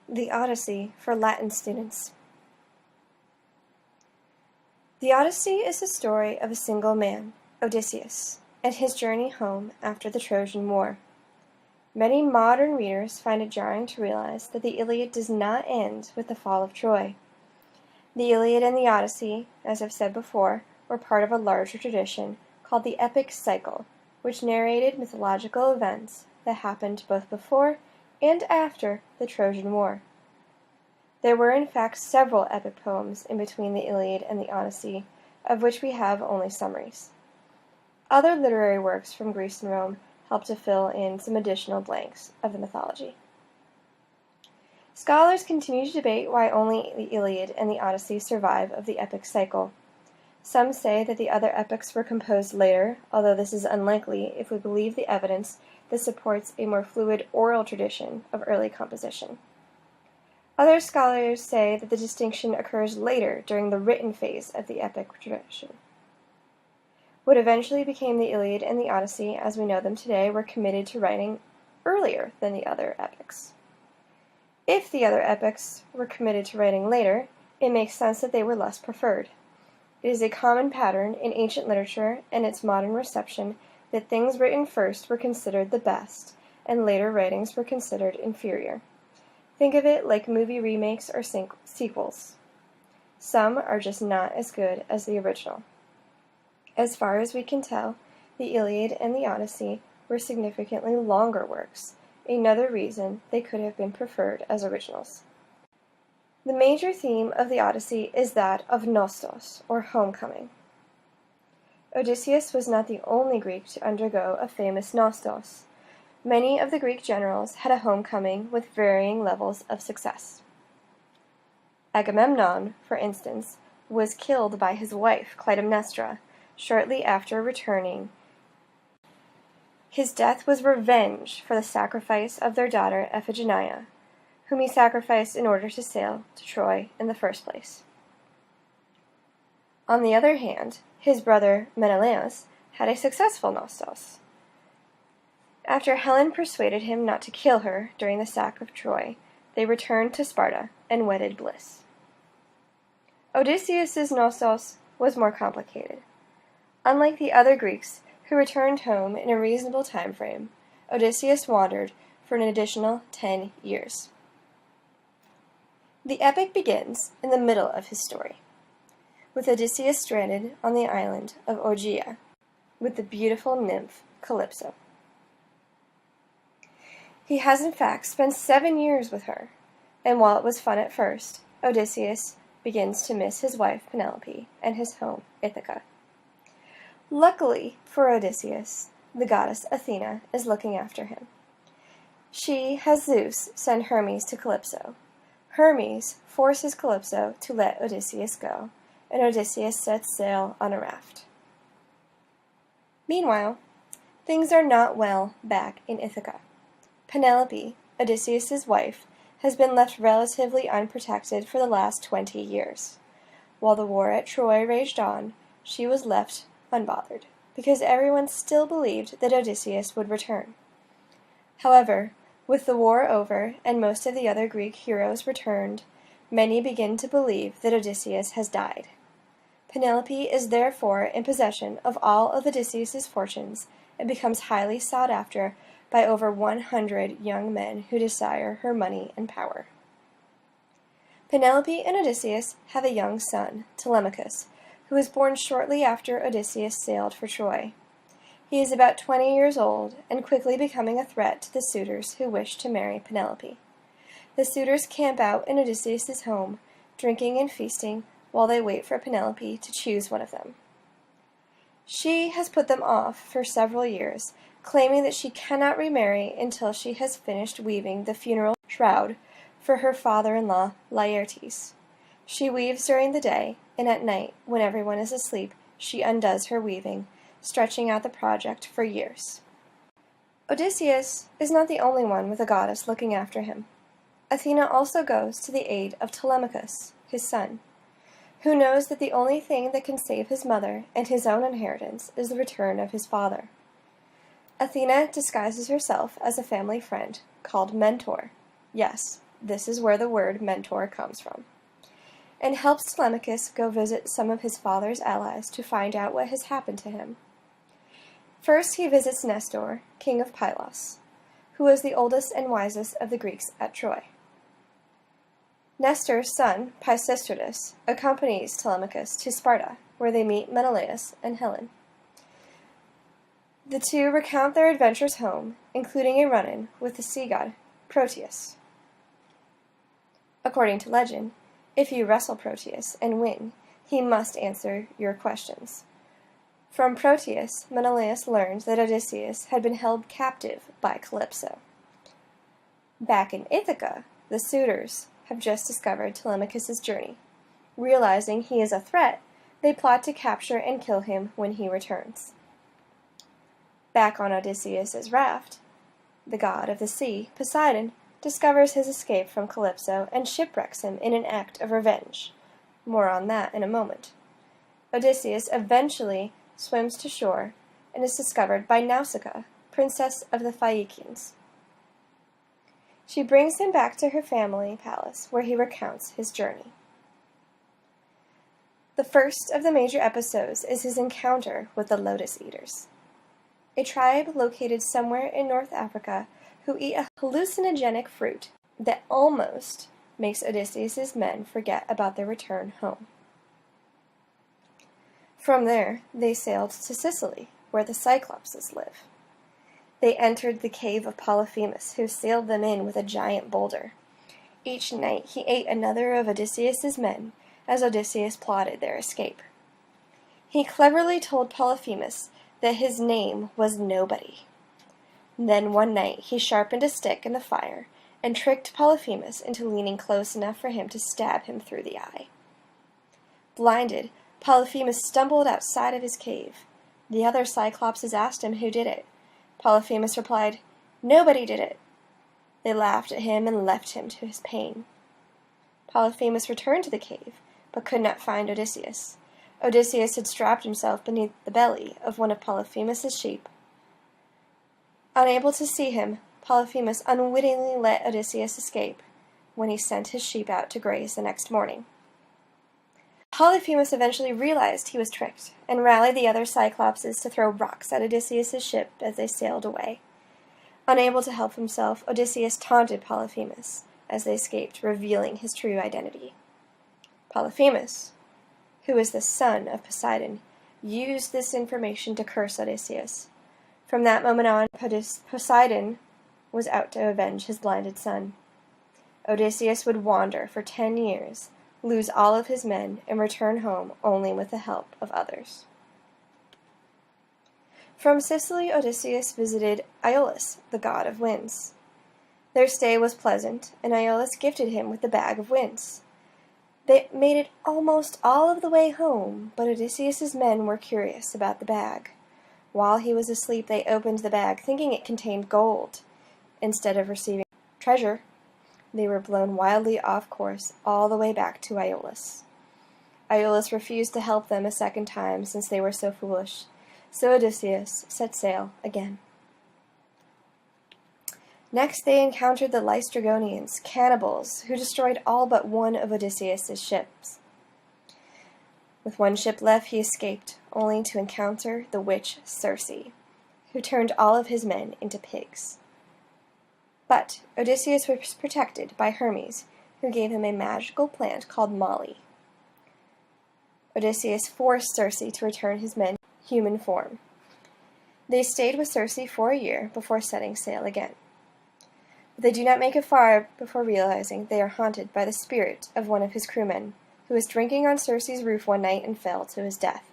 The Odyssey for Latin students. The Odyssey is the story of a single man, Odysseus, and his journey home after the Trojan War. Many modern readers find it jarring to realize that the Iliad does not end with the fall of Troy. The Iliad and the Odyssey, as I've said before, were part of a larger tradition called the epic cycle, which narrated mythological events that happened both before and after the Trojan War. There were in fact several epic poems in between the Iliad and the Odyssey, of which we have only summaries. Other literary works from Greece and Rome help to fill in some additional blanks of the mythology. Scholars continue to debate why only the Iliad and the Odyssey survive of the epic cycle. Some say that the other epics were composed later, although this is unlikely if we believe the evidence that supports a more fluid oral tradition of early composition. Other scholars say that the distinction occurs later during the written phase of the epic tradition. What eventually became the Iliad and the Odyssey, as we know them today, were committed to writing earlier than the other epics. If the other epics were committed to writing later, it makes sense that they were less preferred. It is a common pattern in ancient literature and its modern reception that things written first were considered the best, and later writings were considered inferior. Think of it like movie remakes or sequels. Some are just not as good as the original. As far as we can tell, the Iliad and the Odyssey were significantly longer works, another reason they could have been preferred as originals. The major theme of the Odyssey is that of nostos, or homecoming. Odysseus was not the only Greek to undergo a famous nostos. Many of the Greek generals had a homecoming with varying levels of success. Agamemnon, for instance, was killed by his wife, Clytemnestra, shortly after returning. His death was revenge for the sacrifice of their daughter Iphigenia, whom he sacrificed in order to sail to Troy in the first place. On the other hand, his brother Menelaus had a successful nostos. After Helen persuaded him not to kill her during the sack of Troy, they returned to Sparta and wedded bliss. Odysseus's nostos was more complicated. Unlike the other Greeks who returned home in a reasonable time frame, Odysseus wandered for an additional 10 years. The epic begins in the middle of his story, with Odysseus stranded on the island of Ogygia with the beautiful nymph Calypso. He has in fact spent 7 years with her, and while it was fun at first, Odysseus begins to miss his wife Penelope and his home Ithaca. Luckily for Odysseus, the goddess Athena is looking after him. She has Zeus send Hermes to Calypso. Hermes forces Calypso to let Odysseus go, and Odysseus sets sail on a raft. Meanwhile, things are not well back in Ithaca. Penelope, Odysseus's wife, has been left relatively unprotected for the last 20 years. While the war at Troy raged on, she was left unbothered, because everyone still believed that Odysseus would return. However, with the war over and most of the other Greek heroes returned, many begin to believe that Odysseus has died. Penelope is therefore in possession of all of Odysseus's fortunes and becomes highly sought after by over 100 young men who desire her money and power. Penelope and Odysseus have a young son, Telemachus, who was born shortly after Odysseus sailed for Troy. He is about 20 years old and quickly becoming a threat to the suitors who wish to marry Penelope. The suitors camp out in Odysseus's home, drinking and feasting while they wait for Penelope to choose one of them. She has put them off for several years, claiming that she cannot remarry until she has finished weaving the funeral shroud for her father-in-law Laertes. She weaves during the day, and at night, when everyone is asleep, she undoes her weaving, stretching out the project for years. Odysseus is not the only one with a goddess looking after him. Athena also goes to the aid of Telemachus, his son, who knows that the only thing that can save his mother and his own inheritance is the return of his father. Athena disguises herself as a family friend called Mentor. Yes, This is where the word mentor comes from, and helps Telemachus go visit some of his father's allies to find out what has happened to him. First he visits Nestor, king of Pylos, who was the oldest and wisest of the Greeks at Troy. Nestor's son, Pisistratus, accompanies Telemachus to Sparta, where they meet Menelaus and Helen. The two recount their adventures home, including a run-in with the sea god Proteus. According to legend, if you wrestle Proteus and win, he must answer your questions. From Proteus, Menelaus learned that Odysseus had been held captive by Calypso. Back in Ithaca, the Suitors have just discovered Telemachus' journey. Realizing he is a threat, they plot to capture and kill him when he returns. Back on Odysseus' raft, the god of the sea, Poseidon, discovers his escape from Calypso and shipwrecks him in an act of revenge. More on that in a moment. Odysseus eventually swims to shore and is discovered by Nausicaa, princess of the Phaeacians. She brings him back to her family palace, where he recounts his journey. The first of the major episodes is his encounter with the Lotus Eaters, a tribe located somewhere in North Africa who eat a hallucinogenic fruit that almost makes Odysseus' men forget about their return home. From there, they sailed to Sicily, where the Cyclopses live. They entered the cave of Polyphemus, who sealed them in with a giant boulder. Each night he ate another of Odysseus' men, as Odysseus plotted their escape. He cleverly told Polyphemus that his name was Nobody. Then one night he sharpened a stick in the fire and tricked Polyphemus into leaning close enough for him to stab him through the eye. Blinded, Polyphemus stumbled outside of his cave. The other Cyclopses asked him who did it. Polyphemus replied, "Nobody did it." They laughed at him and left him to his pain. Polyphemus returned to the cave, but could not find Odysseus. Odysseus had strapped himself beneath the belly of one of Polyphemus's sheep. Unable to see him, Polyphemus unwittingly let Odysseus escape when he sent his sheep out to graze the next morning. Polyphemus eventually realized he was tricked and rallied the other Cyclopses to throw rocks at Odysseus' ship as they sailed away. Unable to help himself, Odysseus taunted Polyphemus as they escaped, revealing his true identity. Polyphemus, who is the son of Poseidon, used this information to curse Odysseus. From that moment on, Poseidon was out to avenge his blinded son. Odysseus would wander for 10 years, lose all of his men, and return home only with the help of others. From Sicily, Odysseus visited Aeolus, the god of winds. Their stay was pleasant, and Aeolus gifted him with the bag of winds. They made it almost all of the way home, but Odysseus' men were curious about the bag. While he was asleep, they opened the bag, thinking it contained gold. Instead of receiving treasure, they were blown wildly off course all the way back to Aeolus. Aeolus refused to help them a second time since they were so foolish, so Odysseus set sail again. Next they encountered the Laistrygonians, cannibals, who destroyed all but one of Odysseus' ships. With one ship left, he escaped, only to encounter the witch Circe, who turned all of his men into pigs. But Odysseus was protected by Hermes, who gave him a magical plant called Molly. Odysseus forced Circe to return his men in human form. They stayed with Circe for a year before setting sail again. But they do not make it far before realizing they are haunted by the spirit of one of his crewmen, who was drinking on Circe's roof one night and fell to his death,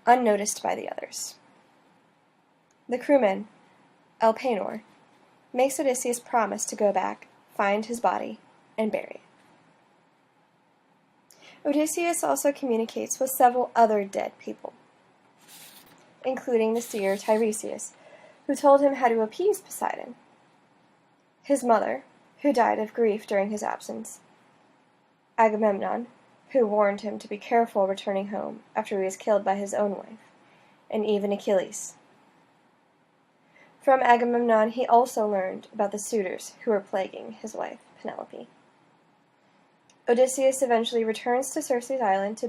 unnoticed by the others. The crewman, Elpenor, makes Odysseus promise to go back, find his body, and bury it. Odysseus also communicates with several other dead people, including the seer Tiresias, who told him how to appease Poseidon, his mother, who died of grief during his absence, Agamemnon, who warned him to be careful returning home after he was killed by his own wife, and even Achilles. From Agamemnon he also learned about the suitors who were plaguing his wife, Penelope. Odysseus eventually returns to Circe's island to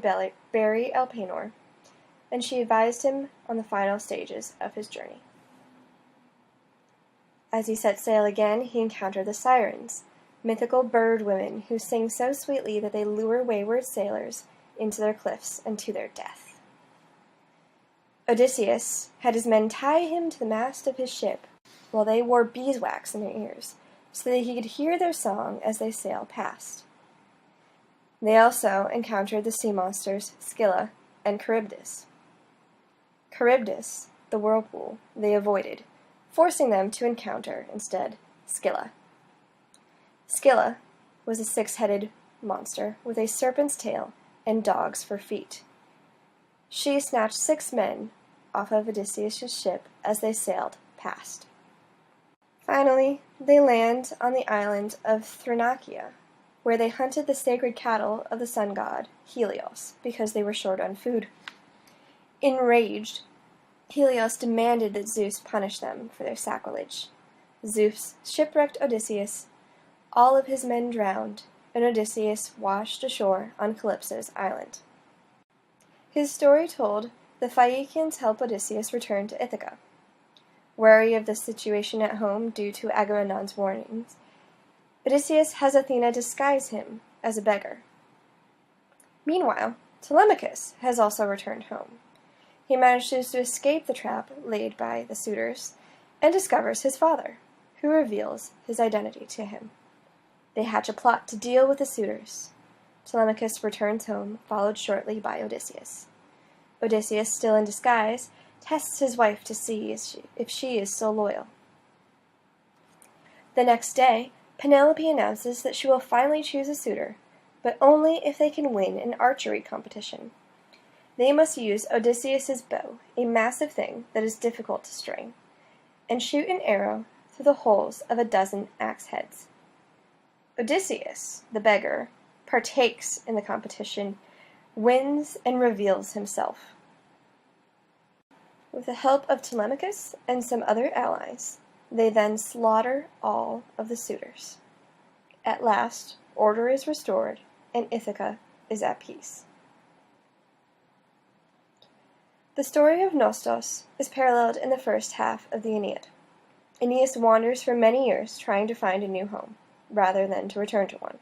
bury Elpenor, and she advised him on the final stages of his journey. As he set sail again, he encountered the Sirens, mythical bird women who sing so sweetly that they lure wayward sailors into their cliffs and to their death. Odysseus had his men tie him to the mast of his ship, while they wore beeswax in their ears, so that he could hear their song as they sailed past. They also encountered the sea monsters Scylla and Charibdys. Charibdys, the whirlpool, they avoided, forcing them to encounter, instead, Scylla. Scylla was a six-headed monster with a serpent's tail and dogs for feet. She snatched 6 men off of Odysseus' ship as they sailed past. Finally, they land on the island of Thrinacia, where they hunted the sacred cattle of the sun god, Helios, because they were short on food. Enraged, Helios demanded that Zeus punish them for their sacrilege. Zeus shipwrecked Odysseus, all of his men drowned, and Odysseus washed ashore on Calypso's island. His story told, the Phaeacians help Odysseus return to Ithaca. Wary of the situation at home due to Agamemnon's warnings, Odysseus has Athena disguise him as a beggar. Meanwhile, Telemachus has also returned home. He manages to escape the trap laid by the suitors and discovers his father, who reveals his identity to him. They hatch a plot to deal with the suitors. Telemachus returns home, followed shortly by Odysseus. Odysseus, still in disguise, tests his wife to see if she is still loyal. The next day, Penelope announces that she will finally choose a suitor, but only if they can win an archery competition. They must use Odysseus's bow, a massive thing that is difficult to string, and shoot an arrow through the holes of a 12 axe heads. Odysseus, the beggar, partakes in the competition, wins, and reveals himself. With the help of Telemachus and some other allies, they then slaughter all of the suitors. At last, order is restored, and Ithaca is at peace. The story of Nostos is paralleled in the first half of the Aeneid. Aeneas wanders for many years trying to find a new home, rather than to return to one.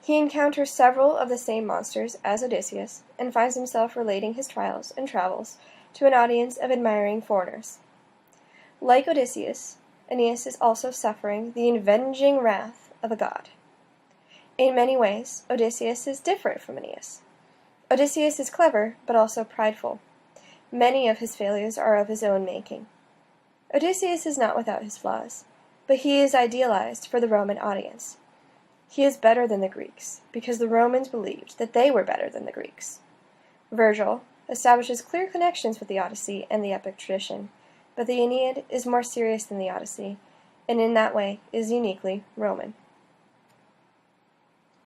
He encounters several of the same monsters as Odysseus, and finds himself relating his trials and travels to an audience of admiring foreigners. Like Odysseus, Aeneas is also suffering the avenging wrath of a god. In many ways, Odysseus is different from Aeneas. Odysseus is clever, but also prideful. Many of his failures are of his own making. Odysseus is not without his flaws, but he is idealized for the Roman audience. He is better than the Greeks, because the Romans believed that they were better than the Greeks. Virgil establishes clear connections with the Odyssey and the epic tradition, but the Aeneid is more serious than the Odyssey, and in that way is uniquely Roman.